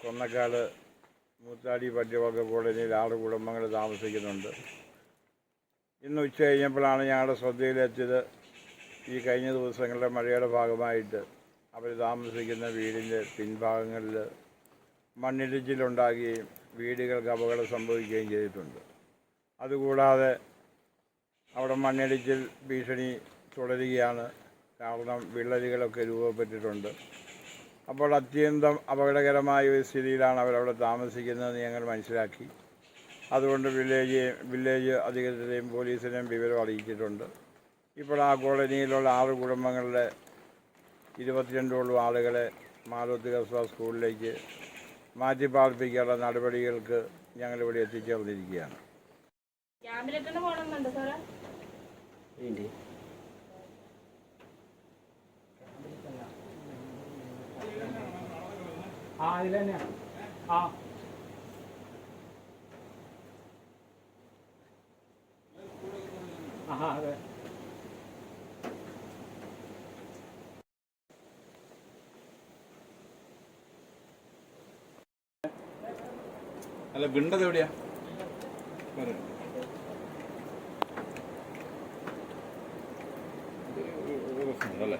കൊന്നക്കാട് മൂത്താടി പട്ടികവർഗ കോളനിയിൽ 6 കുടുംബങ്ങൾ താമസിക്കുന്നുണ്ട്. ഇന്ന് ഉച്ച കഴിഞ്ഞപ്പോഴാണ് ഞങ്ങളുടെ ശ്രദ്ധയിലെത്തിയത്. ഈ കഴിഞ്ഞ ദിവസങ്ങളുടെ മഴയുടെ ഭാഗമായിട്ട് അവർ താമസിക്കുന്ന വീടിൻ്റെ പിൻഭാഗങ്ങളിൽ മണ്ണിടിച്ചിലുണ്ടാകുകയും വീടുകൾക്ക് അപകടം സംഭവിക്കുകയും ചെയ്തിട്ടുണ്ട്. അതുകൂടാതെ അവിടെ മണ്ണിടിച്ചിൽ ഭീഷണി തുടരുകയാണ്. കാരണം വിള്ളലുകളൊക്കെ രൂപപ്പെട്ടിട്ടുണ്ട്. അപ്പോൾ അത്യന്തം അപകടകരമായ ഒരു സ്ഥിതിയിലാണ് അവരവിടെ താമസിക്കുന്നതെന്ന് ഞങ്ങൾ മനസ്സിലാക്കി. അതുകൊണ്ട് വില്ലേജ് അധികൃതരെയും പോലീസിനെയും വിവരം അറിയിച്ചിട്ടുണ്ട്. ഇപ്പോൾ ആ കോളനിയിലുള്ള 6 കുടുംബങ്ങളിലെ 22 ആളുകളെ മാലോത്ത് ഗസ്വ സ്കൂളിലേക്ക് മാറ്റിപ്പാർപ്പിക്കാനുള്ള നടപടികൾക്ക് ഞങ്ങളിവിടെ എത്തിച്ചേർന്നിരിക്കുകയാണ്. അതിൽ തന്നെയാണ്. അതെ. അല്ല, വിണ്ടത് എവിടെയാ? അല്ലേ?